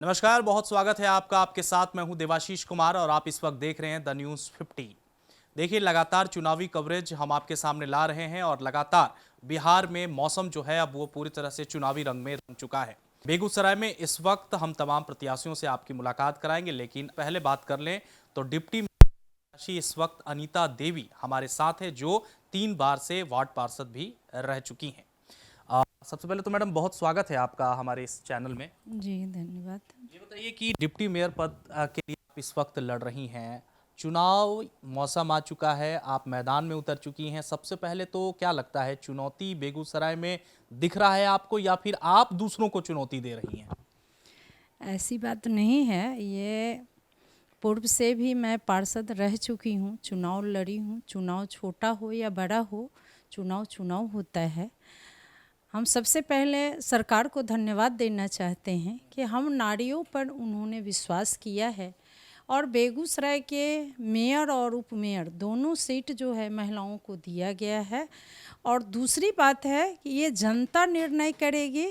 नमस्कार, बहुत स्वागत है आपका। आपके साथ मैं हूं देवाशीष कुमार और आप इस वक्त देख रहे हैं द न्यूज़ 50। देखिए, लगातार चुनावी कवरेज हम आपके सामने ला रहे हैं और लगातार बिहार में मौसम जो है अब वो पूरी तरह से चुनावी रंग में रंग चुका है। बेगूसराय में इस वक्त हम तमाम प्रत्याशियों से आपकी मुलाकात कराएंगे, लेकिन पहले बात कर लें तो डिप्टी प्रत्याशी इस वक्त अनीता देवी हमारे साथ है, जो 3 बार से वार्ड पार्षद भी रह चुकी हैं। सबसे पहले तो मैडम बहुत स्वागत है आपका हमारे इस चैनल में। जी धन्यवाद। ये बताइए कि डिप्टी मेयर पद के लिए आप इस वक्त लड़ रही हैं, चुनाव मौसम आ चुका है, आप मैदान में उतर चुकी हैं। सबसे पहले तो क्या लगता है, चुनौती बेगूसराय में दिख रहा है आपको या फिर आप दूसरों को चुनौती दे रही हैं? ऐसी बात नहीं है, ये पूर्व से भी मैं पार्षद रह चुकी हूँ, चुनाव लड़ी हूँ। चुनाव छोटा हो या बड़ा हो, चुनाव चुनाव होता है। हम सबसे पहले सरकार को धन्यवाद देना चाहते हैं कि हम नारियों पर उन्होंने विश्वास किया है और बेगूसराय के मेयर और उप मेयर दोनों सीट जो है महिलाओं को दिया गया है। और दूसरी बात है कि ये जनता निर्णय करेगी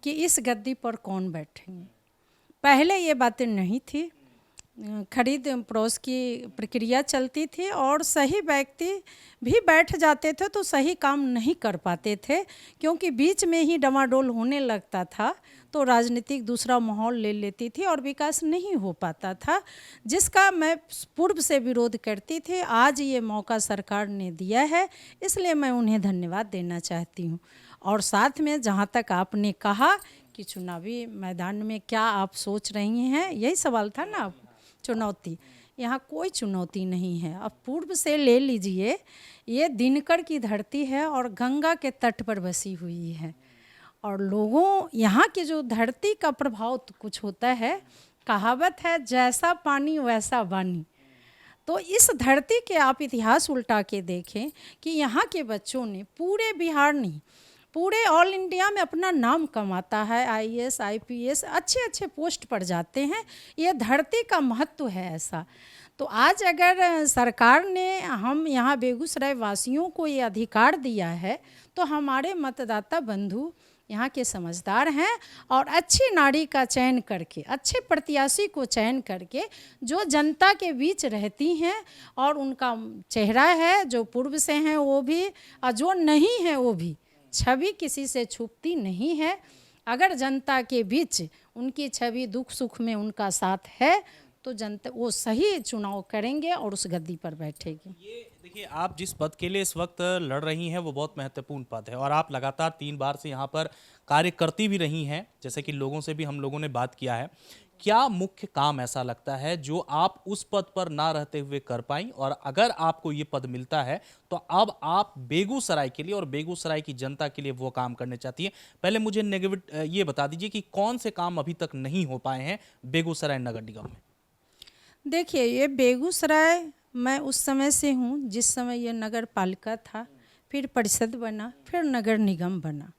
कि इस गद्दी पर कौन बैठेंगे। पहले ये बातें नहीं थी, खरीद पड़ोस की प्रक्रिया चलती थी और सही व्यक्ति भी बैठ जाते थे तो सही काम नहीं कर पाते थे, क्योंकि बीच में ही डमाडोल होने लगता था तो राजनीतिक दूसरा माहौल ले लेती थी और विकास नहीं हो पाता था, जिसका मैं पूर्व से विरोध करती थी। आज ये मौका सरकार ने दिया है, इसलिए मैं उन्हें धन्यवाद देना चाहती हूँ। और साथ में जहाँ तक आपने कहा कि चुनावी मैदान में क्या आप सोच रही हैं, यही सवाल था ना आप। चुनौती, यहाँ कोई चुनौती नहीं है। अब पूर्व से ले लीजिए, ये दिनकर की धरती है और गंगा के तट पर बसी हुई है और लोगों यहाँ की जो धरती का प्रभाव तो कुछ होता है। कहावत है, जैसा पानी वैसा वानी। तो इस धरती के आप इतिहास उल्टा के देखें कि यहाँ के बच्चों ने पूरे बिहार नहीं, पूरे ऑल इंडिया में अपना नाम कमाता है। आईएएस आईपीएस अच्छे अच्छे पोस्ट पर जाते हैं। ये धरती का महत्व है ऐसा। तो आज अगर सरकार ने हम यहाँ बेगूसराय वासियों को ये अधिकार दिया है तो हमारे मतदाता बंधु यहाँ के समझदार हैं और अच्छी नारी का चयन करके, अच्छे प्रत्याशी को चयन करके जो जनता के बीच रहती हैं और उनका चेहरा है, जो पूर्व से हैं वो भी और जो नहीं है वो भी, छवि किसी से छुपती नहीं है। अगर जनता के बीच उनकी छवि दुख सुख में उनका साथ है तो जनता वो सही चुनाव करेंगे और उस गद्दी पर बैठेगी। ये देखिए, आप जिस पद के लिए इस वक्त लड़ रही हैं वो बहुत महत्वपूर्ण पद है और आप लगातार 3 बार से यहाँ पर कार्य करती भी रही हैं, जैसे कि लोगों से भी हम लोगों ने बात किया है। क्या मुख्य काम ऐसा लगता है जो आप उस पद पर ना रहते हुए कर पाई, और अगर आपको ये पद मिलता है तो अब आप बेगूसराय के लिए और बेगूसराय की जनता के लिए वो काम करने चाहती है? पहले मुझे नेगेटिव ये बता दीजिए कि कौन से काम अभी तक नहीं हो पाए हैं बेगूसराय नगर निगम में? देखिए, ये बेगूसराय मैं उस समय से हूँ जिस समय ये नगर पालिका था, फिर परिषद बना, फिर नगर निगम बना।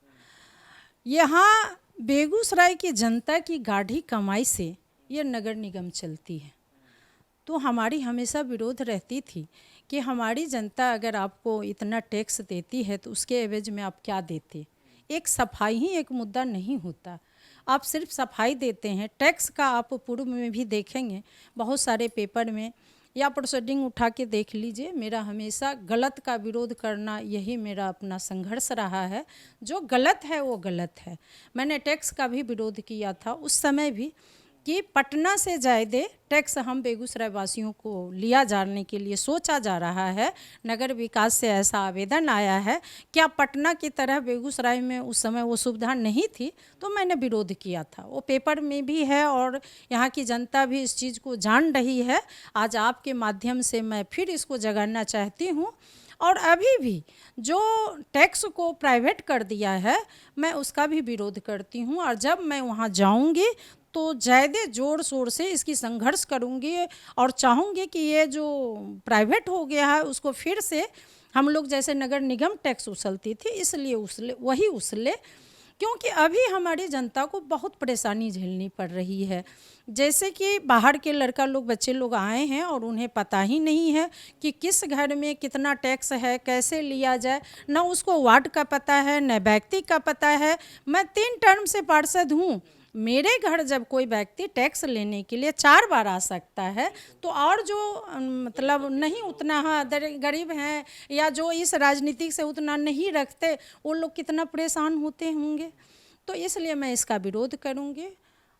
यहाँ बेगूसराय की जनता की गाढ़ी कमाई से ये नगर निगम चलती है। तो हमारी हमेशा विरोध रहती थी कि हमारी जनता अगर आपको इतना टैक्स देती है तो उसके एवज में आप क्या देते। एक सफाई ही एक मुद्दा नहीं होता, आप सिर्फ सफाई देते हैं। टैक्स का आप पूर्व में भी देखेंगे बहुत सारे पेपर में या प्रोसीडिंग उठा के देख लीजिए। मेरा हमेशा गलत का विरोध करना, यही मेरा अपना संघर्ष रहा है। जो गलत है वो गलत है। मैंने टैक्स का भी विरोध किया था उस समय भी कि पटना से ज़्यादा टैक्स हम बेगूसराय वासियों को लिया जाने के लिए सोचा जा रहा है। नगर विकास से ऐसा आवेदन आया है। क्या पटना की तरह बेगूसराय में उस समय वो सुविधा नहीं थी? तो मैंने विरोध किया था, वो पेपर में भी है और यहाँ की जनता भी इस चीज़ को जान रही है। आज आपके माध्यम से मैं फिर इसको जगाना चाहती हूँ। और अभी भी जो टैक्स को प्राइवेट कर दिया है, मैं उसका भी विरोध करती हूँ और जब मैं वहाँ जाऊँगी तो ज़्यादा ज़ोर शोर से इसकी संघर्ष करूँगी और चाहूँगी कि ये जो प्राइवेट हो गया है उसको फिर से हम लोग जैसे नगर निगम टैक्स उछलती थी इसलिए वही उछले, क्योंकि अभी हमारी जनता को बहुत परेशानी झेलनी पड़ रही है। जैसे कि बाहर के लड़का लोग, बच्चे लोग आए हैं और उन्हें पता ही नहीं है कि किस घर में कितना टैक्स है, कैसे लिया जाए, ना उसको वार्ड का पता है न व्यक्ति का पता है। मैं 3 टर्म से पार्षद हूँ मेरे घर जब कोई व्यक्ति टैक्स लेने के लिए 4 बार आ सकता है, तो और जो मतलब नहीं उतना, हाँ, गरीब हैं या जो इस राजनीति से उतना नहीं रखते, वो लोग कितना परेशान होते होंगे। तो इसलिए मैं इसका विरोध करूँगी।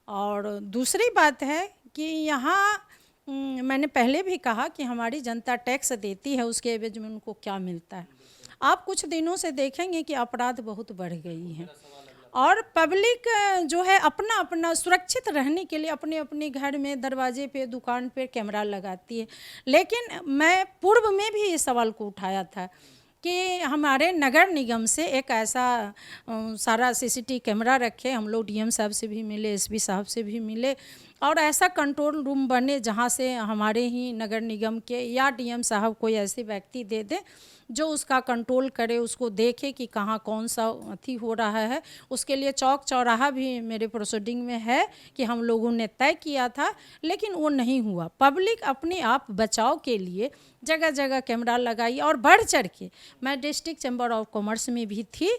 और दूसरी बात है कि यहाँ मैंने पहले भी कहा कि हमारी जनता टैक्स देती है, उसके एवज में उनको क्या मिलता है। आप कुछ दिनों से देखेंगे कि अपराध बहुत बढ़ गई है और पब्लिक जो है अपना अपना सुरक्षित रहने के लिए अपने अपने घर में दरवाजे पे, दुकान पे कैमरा लगाती है। लेकिन मैं पूर्व में भी इस सवाल को उठाया था कि हमारे नगर निगम से एक ऐसा सारा सीसीटीवी कैमरा रखे। हम लोग डीएम साहब से भी मिले, एसपी साहब से भी मिले, और ऐसा कंट्रोल रूम बने जहाँ से हमारे ही नगर निगम के या डीएम साहब कोई ऐसे व्यक्ति दे दे जो उसका कंट्रोल करे, उसको देखे कि कहाँ कौन सा अथी हो रहा है। उसके लिए चौक चौराहा भी मेरे प्रोसीडिंग में है कि हम लोगों ने तय किया था, लेकिन वो नहीं हुआ। पब्लिक अपने आप बचाव के लिए जगह जगह कैमरा लगाई, और बढ़ चढ़ के मैं डिस्ट्रिक्ट चैम्बर ऑफ कॉमर्स में भी थी,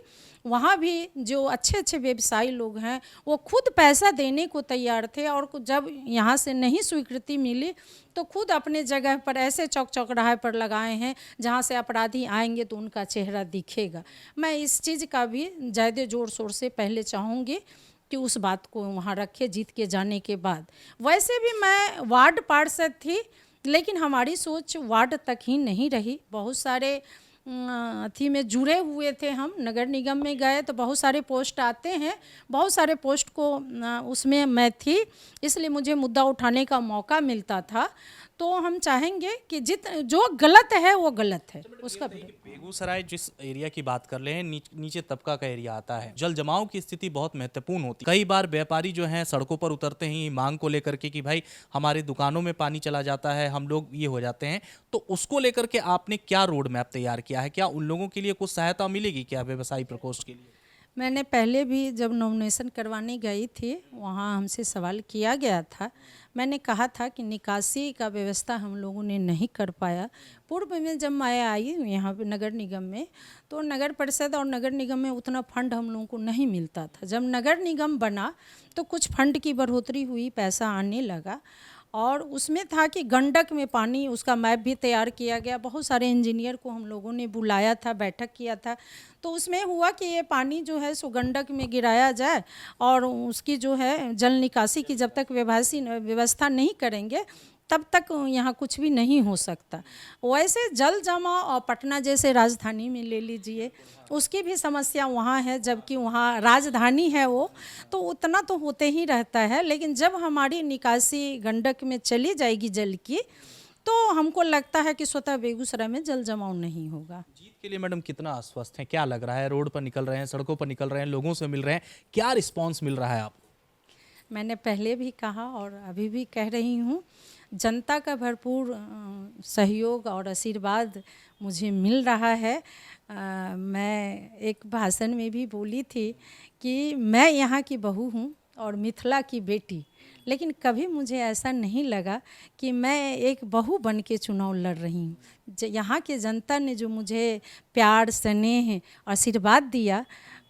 वहाँ भी जो अच्छे अच्छे व्यवसायी लोग हैं वो खुद पैसा देने को तैयार थे, और जब यहाँ से नहीं स्वीकृति मिली तो खुद अपने जगह पर ऐसे चौक चौराहे पर लगाए हैं जहाँ से अपराधी आएंगे तो उनका चेहरा दिखेगा। मैं इस चीज़ का भी ज़्यादा ज़ोर शोर से पहले चाहूँगी कि उस बात को वहाँ रखे जीत के जाने के बाद। वैसे भी मैं वार्ड पार्षद थी, लेकिन हमारी सोच वार्ड तक ही नहीं रही। बहुत सारे अथी में जुड़े हुए थे, हम नगर निगम में गए तो बहुत सारे पोस्ट आते हैं, बहुत सारे पोस्ट को उसमें मैं थी, इसलिए मुझे मुद्दा उठाने का मौका मिलता था। तो हम चाहेंगे कि जो गलत है वो गलत है, उसका बेगूसराय जिस एरिया की बात कर रहे हैं, नीचे तबका का एरिया आता है, जल जमाव की स्थिति बहुत महत्वपूर्ण होती है। कई बार व्यापारी जो हैं सड़कों पर उतरते ही मांग को लेकर के कि भाई हमारी दुकानों में पानी चला जाता है, हम लोग ये हो जाते हैं, तो उसको लेकर के आपने क्या रोड मैप तैयार किया है? क्या उन लोगों के लिए कुछ सहायता मिलेगी क्या व्यवसायी प्रकोष्ठ के लिए? मैंने पहले भी जब नॉमिनेशन करवाने गई थी, वहाँ हमसे सवाल किया गया था। मैंने कहा था कि निकासी का व्यवस्था हम लोगों ने नहीं कर पाया। पूर्व में जब मैं आई यहाँ पे नगर निगम में, तो नगर परिषद और नगर निगम में उतना फंड हम लोगों को नहीं मिलता था। जब नगर निगम बना तो कुछ फंड की बढ़ोतरी हुई, पैसा आने लगा, और उसमें था कि गंडक में पानी, उसका मैप भी तैयार किया गया। बहुत सारे इंजीनियर को हम लोगों ने बुलाया था, बैठक किया था। तो उसमें हुआ कि ये पानी जो है सो गंडक में गिराया जाए, और उसकी जो है जल निकासी की जब तक व्यवस्था नहीं करेंगे तब तक यहाँ कुछ भी नहीं हो सकता। वैसे जल जमाव और पटना जैसे राजधानी में ले लीजिए, उसकी भी समस्या वहाँ है, जबकि वहाँ राजधानी है वो, तो उतना तो होते ही रहता है। लेकिन जब हमारी निकासी गंडक में चली जाएगी जल की, तो हमको लगता है कि स्वतः बेगूसराय में जल जमाव नहीं होगा। जीत के लिए मैडम कितना आश्वस्त हैं? क्या लग रहा है? रोड पर निकल रहे हैं, सड़कों पर निकल रहे हैं, लोगों से मिल रहे हैं, क्या रिस्पॉन्स मिल रहा है आप? मैंने पहले भी कहा और अभी भी कह रही हूँ, जनता का भरपूर सहयोग और आशीर्वाद मुझे मिल रहा है। मैं एक भाषण में भी बोली थी कि मैं यहाँ की बहू हूँ और मिथिला की बेटी, लेकिन कभी मुझे ऐसा नहीं लगा कि मैं एक बहू बन के चुनाव लड़ रही हूँ। यहाँ के जनता ने जो मुझे प्यार, स्नेह, आशीर्वाद दिया,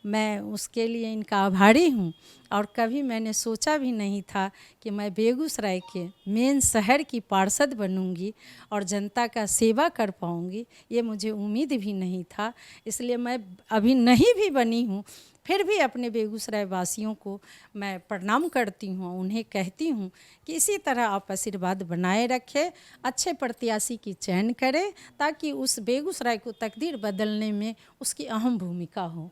मैं उसके लिए इनका आभारी हूँ। और कभी मैंने सोचा भी नहीं था कि मैं बेगूसराय के मेन शहर की पार्षद बनूंगी और जनता का सेवा कर पाऊंगी, ये मुझे उम्मीद भी नहीं था। इसलिए मैं अभी नहीं भी बनी हूँ, फिर भी अपने बेगूसराय वासियों को मैं प्रणाम करती हूँ, उन्हें कहती हूँ कि इसी तरह आप आशीर्वाद बनाए रखें, अच्छे प्रत्याशी की चयन करें, ताकि उस बेगूसराय को तकदीर बदलने में उसकी अहम भूमिका हो।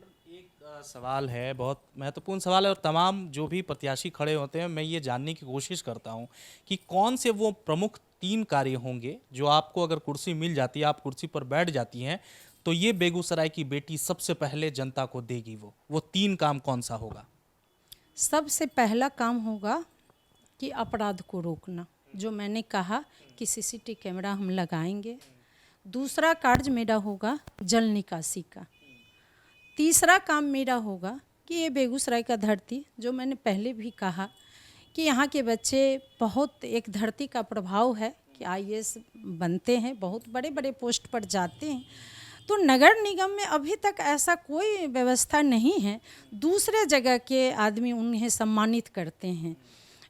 सवाल है, बहुत महत्वपूर्ण सवाल है, और तमाम जो भी प्रत्याशी खड़े होते हैं मैं ये जानने की कोशिश करता हूँ कि कौन से वो प्रमुख 3 कार्य होंगे जो आपको अगर कुर्सी मिल जाती है, आप कुर्सी पर बैठ जाती हैं, तो ये बेगूसराय की बेटी सबसे पहले जनता को देगी। वो 3 काम कौन सा होगा? सबसे पहला काम होगा कि अपराध को रोकना, जो मैंने कहा कि सीसीटीवी कैमरा हम लगाएंगे। दूसरा कार्य मेरा होगा जल निकासी का। तीसरा काम मेरा होगा कि ये बेगूसराय का धरती, जो मैंने पहले भी कहा कि यहाँ के बच्चे बहुत, एक धरती का प्रभाव है कि आईएएस बनते हैं, बहुत बड़े बड़े पोस्ट पर जाते हैं, तो नगर निगम में अभी तक ऐसा कोई व्यवस्था नहीं है। दूसरे जगह के आदमी उन्हें सम्मानित करते हैं,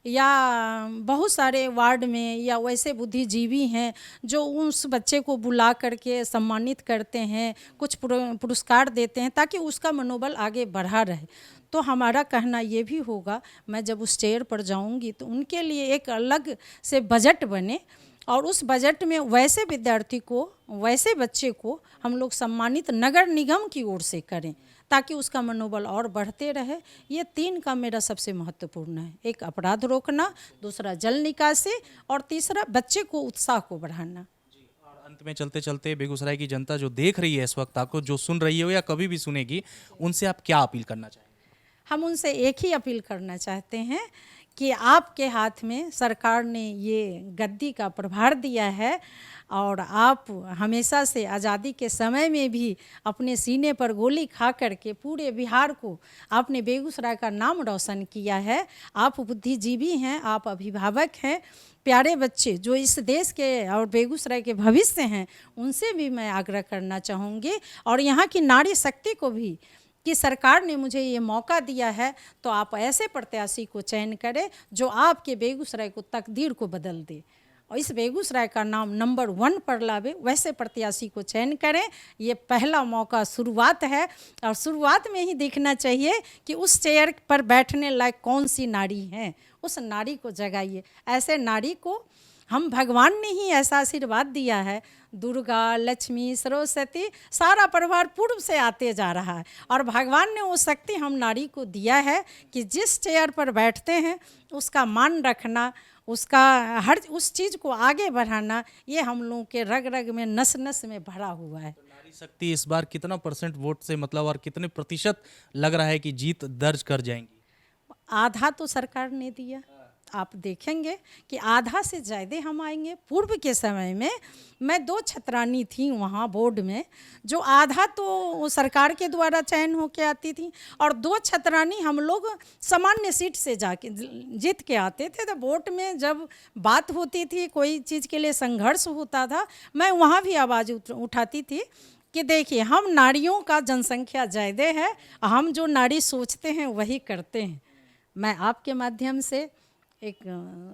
या बहुत सारे वार्ड में या वैसे बुद्धिजीवी हैं जो उस बच्चे को बुला करके सम्मानित करते हैं, कुछ पुरस्कार देते हैं ताकि उसका मनोबल आगे बढ़ा रहे। तो हमारा कहना ये भी होगा, मैं जब उस चेयर पर जाऊंगी तो उनके लिए एक अलग से बजट बने और उस बजट में वैसे विद्यार्थी को, वैसे बच्चे को हम लोग सम्मानित नगर निगम की ओर से करें ताकि उसका मनोबल और बढ़ते रहे। ये 3 काम मेरा सबसे महत्वपूर्ण है, एक अपराध रोकना, दूसरा जल निकासी और तीसरा बच्चे को उत्साह को बढ़ाना। और अंत में चलते चलते बेगूसराय की जनता जो देख रही है इस वक्त, आपको जो सुन रही हो या कभी भी सुनेगी, उनसे आप क्या अपील करना चाहेंगे? हम उनसे एक ही अपील करना चाहते हैं कि आपके हाथ में सरकार ने ये गद्दी का प्रभार दिया है और आप हमेशा से आज़ादी के समय में भी अपने सीने पर गोली खा करके पूरे बिहार को आपने बेगूसराय का नाम रोशन किया है। आप बुद्धिजीवी हैं, आप अभिभावक हैं, प्यारे बच्चे जो इस देश के और बेगूसराय के भविष्य हैं, उनसे भी मैं आग्रह करना चाहूँगी और यहाँ की नारी शक्ति को भी कि सरकार ने मुझे ये मौका दिया है तो आप ऐसे प्रत्याशी को चयन करें जो आपके बेगूसराय को तकदीर को बदल दे और इस बेगूसराय का नाम नंबर 1 पर लावे, वैसे प्रत्याशी को चयन करें। ये पहला मौका शुरुआत है और शुरुआत में ही देखना चाहिए कि उस चेयर पर बैठने लायक कौन सी नारी है, उस नारी को जगाइए। ऐसे नारी को हम भगवान ने ही ऐसा आशीर्वाद दिया है, दुर्गा, लक्ष्मी, सरस्वती सारा परिवार पूर्व से आते जा रहा है और भगवान ने वो शक्ति हम नारी को दिया है कि जिस चेयर पर बैठते हैं उसका मान रखना, उसका हर उस चीज़ को आगे बढ़ाना, ये हम लोगों के रग रग में, नस नस में भरा हुआ है। तो नारी शक्ति इस बार कितना % वोट से मतलब और कितने प्रतिशत लग रहा है कि जीत दर्ज कर जाएंगी? आधा तो सरकार ने दिया, आप देखेंगे कि आधा से ज़्यादा हम आएंगे। पूर्व के समय में मैं 2 छतरानी थी वहाँ बोर्ड में, जो आधा तो सरकार के द्वारा चयन होके आती थी और 2 छतरानी हम लोग सामान्य सीट से जाके जीत के आते थे। तो वोट में जब बात होती थी, कोई चीज़ के लिए संघर्ष होता था, मैं वहाँ भी आवाज़ उठाती थी कि देखिए हम नारियों का जनसंख्या ज़्यादा है, हम जो नारी सोचते हैं वही करते हैं। मैं आपके माध्यम से एक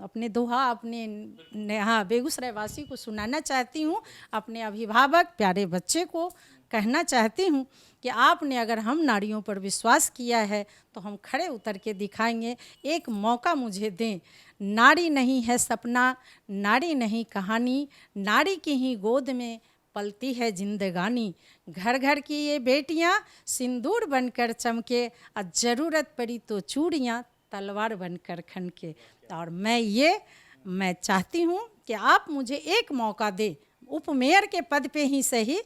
अपने दोहा अपने हाँ बेगूसराय वासी को सुनाना चाहती हूँ, अपने अभिभावक प्यारे बच्चे को कहना चाहती हूँ कि आपने अगर हम नारियों पर विश्वास किया है तो हम खड़े उतर के दिखाएंगे। एक मौका मुझे दें, नारी नहीं है सपना, नारी नहीं कहानी, नारी की ही गोद में पलती है जिंदगानी। घर घर की ये बेटियाँ सिंदूर बनकर चमके और ज़रूरत पड़ी तो चूड़ियाँ तलवार बनकर खनके। और मैं चाहती हूँ कि आप मुझे एक मौका दे, उपमेयर के पद पे ही सही,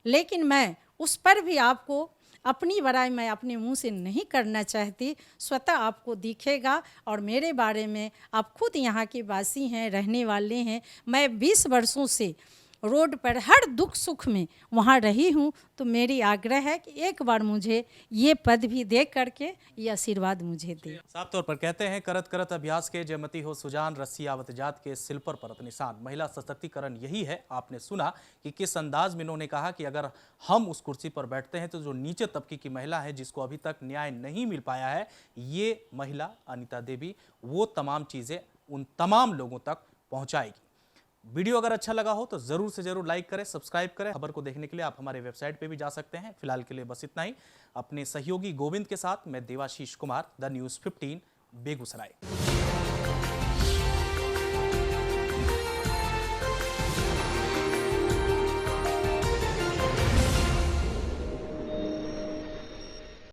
लेकिन मैं उस पर भी आपको अपनी बड़ाई मैं अपने मुंह से नहीं करना चाहती, स्वतः आपको दिखेगा और मेरे बारे में आप खुद यहाँ के वासी हैं, रहने वाले हैं। मैं 20 वर्षों से रोड पर हर दुख सुख में वहाँ रही हूँ, तो मेरी आग्रह है कि एक बार मुझे ये पद भी दे करके ये आशीर्वाद मुझे दे। साफ तौर पर कहते हैं, करत करत अभ्यास के जयमती हो सुजान, रस्सी आवत जात के सिल पर परत निशान। महिला सशक्तिकरण यही है। आपने सुना कि किस अंदाज में इन्होंने कहा कि अगर हम उस कुर्सी पर बैठते हैं तो जो नीचे तबके की महिला है, जिसको अभी तक न्याय नहीं मिल पाया है, ये महिला अनीता देवी वो तमाम चीज़ें उन तमाम लोगों तक पहुँचाएगी। वीडियो अगर अच्छा लगा हो तो जरूर से जरूर लाइक करें, सब्सक्राइब करें। खबर को देखने के लिए आप हमारे वेबसाइट पे भी जा सकते हैं। फिलहाल के लिए बस इतना ही। अपने सहयोगी गोविंद के साथ मैं देवाशीष कुमार, द न्यूज़ 15 बेगूसराय।